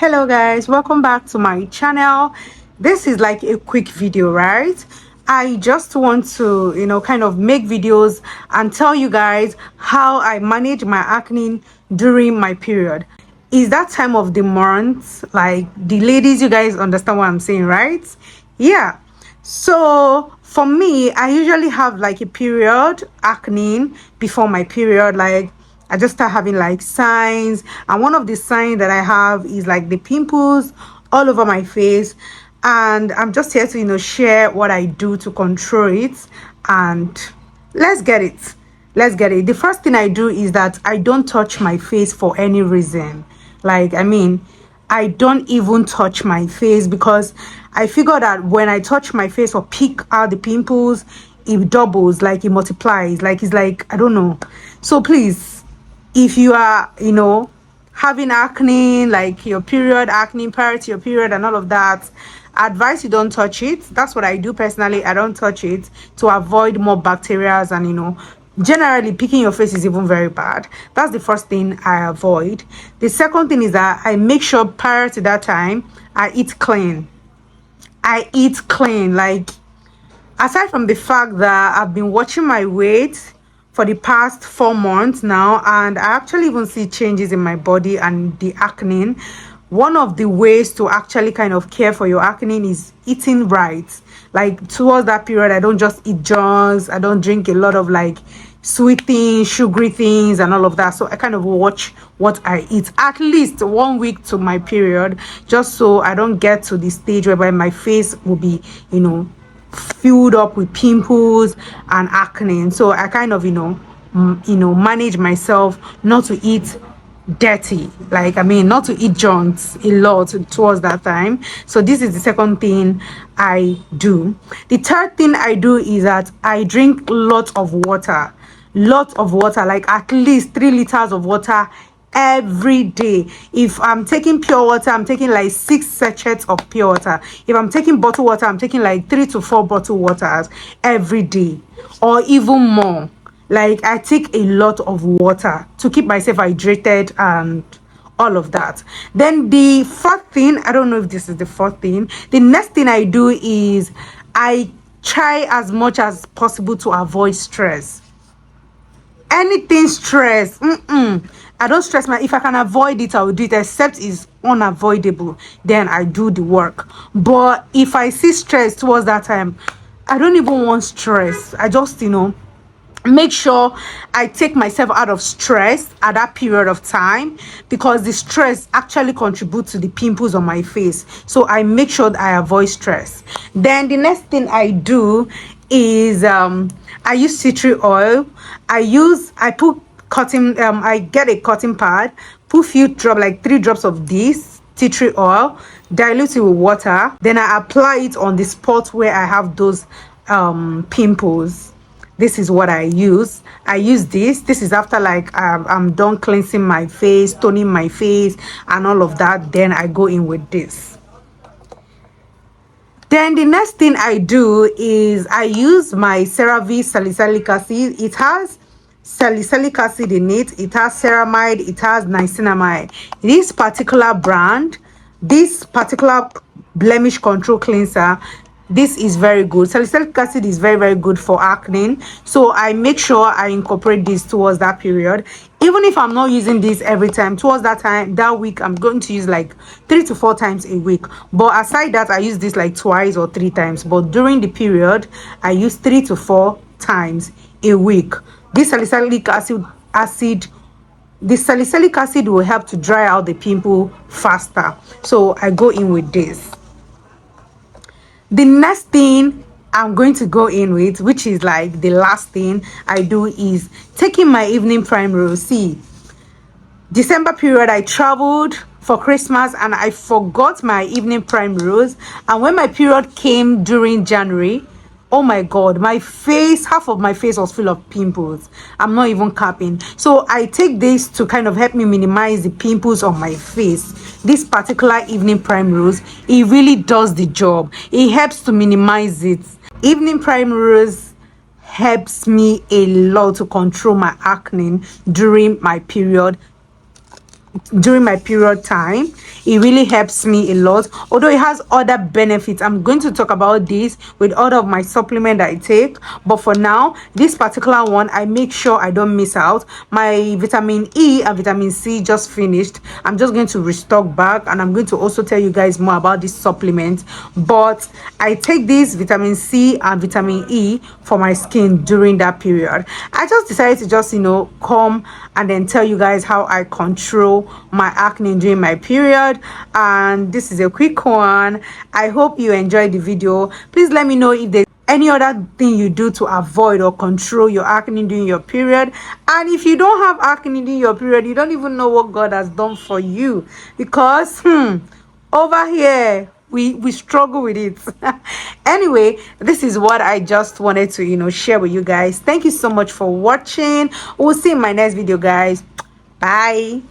Hello guys, welcome back to my channel. This is like a quick video, right? I just want to kind of make videos and tell you guys how I manage my acne during my period. Is that time of the month, like the ladies, you guys understand what I'm saying, right? Yeah. So for me, I usually have like a period acne before my period. Like I just start having like signs, and one of the signs that I have is like the pimples all over my face. And I'm just here to share what I do to control it. And let's get it. The first thing I do is that I don't touch my face for any reason. Like, I don't even touch my face, because I figure that when I touch my face or pick out the pimples, it doubles, like it multiplies, like it's like, I don't know. So please, if you are having acne, like your period acne, prior to your period and all of that, I advise you don't touch it. That's what I do personally. I don't touch it to avoid more bacteria, and generally picking your face is even very bad. That's the first thing I avoid. The second thing is that I make sure prior to that time I eat clean. Like, aside from the fact that I've been watching my weight for the past 4 months now, and I actually even see changes in my body and the acne. One of the ways to actually kind of care for your acne is eating right. Like, towards that period, I don't just eat junks, I don't drink a lot of like sweet things, sugary things and all of that. So I kind of watch what I eat at least 1 week to my period, just so I don't get to the stage whereby my face will be filled up with pimples and acne. And so I kind of manage myself not to eat dirty, like not to eat junks a lot towards that time. So this is the second thing I do. The third thing I do is that I drink lots of water, like at least 3 liters of water every day. If I'm taking pure water, I'm taking like 6 sachets of pure water. If I'm taking bottled water, I'm taking like 3 to 4 bottled waters every day, or even more. Like, I take a lot of water to keep myself hydrated and all of that. Then the fourth thing, I don't know if this is the fourth thing, the next thing I do is I try as much as possible to avoid stress. Anything stress, I don't stress if I can avoid it, I will do it, except it's unavoidable, then I do the work. But if I see stress towards that time, I don't even want stress. I just make sure I take myself out of stress at that period of time, because the stress actually contributes to the pimples on my face. So I make sure that I avoid stress. Then the next thing I do is I use tea tree oil. I put cotton, I get a cotton pad, put few drop, like 3 drops of this tea tree oil, dilute it with water, then I apply it on the spot where I have those pimples. This is what I use. I use this is after like I'm done cleansing my face, toning my face and all of that. Then I go in with this. Then the next thing I do is I use my CeraVe salicylic acid. It has salicylic acid in it, it has ceramide, it has niacinamide. This particular brand, this particular blemish control cleanser, this is very good. Salicylic acid is very, very good for acne. So I make sure I incorporate this towards that period. Even if I'm not using this every time, towards that time, that week, I'm going to use like 3 to 4 times a week. But aside that, I use this like 2 or 3 times. But during the period, I use 3 to 4 times a week. This salicylic acid will help to dry out the pimple faster. So I go in with this. The next thing I'm going to go in with, which is like the last thing I do, is taking my evening primrose. See, December period, I traveled for Christmas and I forgot my evening primrose. And when my period came during January, oh my god, my face, half of my face was full of pimples. I'm not even capping. So I take this to kind of help me minimize the pimples on my face. This particular evening primrose, it really does the job. It helps to minimize it. Evening primrose helps me a lot to control my acne during my period. during my period time. It really helps me a lot, although it has other benefits. I'm going to talk about this with all of my supplement that I take, but for now, this particular one, I make sure I don't miss out. My vitamin E and vitamin C just finished. I'm just going to restock back, and I'm going to also tell you guys more about this supplement. But I take this vitamin C and vitamin E for my skin during that period. I just decided to just come and then tell you guys how I control my acne during my period. And this is a quick one. I hope you enjoyed the video. Please let me know if there's any other thing you do to avoid or control your acne during your period. And if you don't have acne during your period, you don't even know what God has done for you, because over here we struggle with it. Anyway, this is what I just wanted to share with you guys. Thank you so much for watching. We'll see you in my next video, guys. Bye.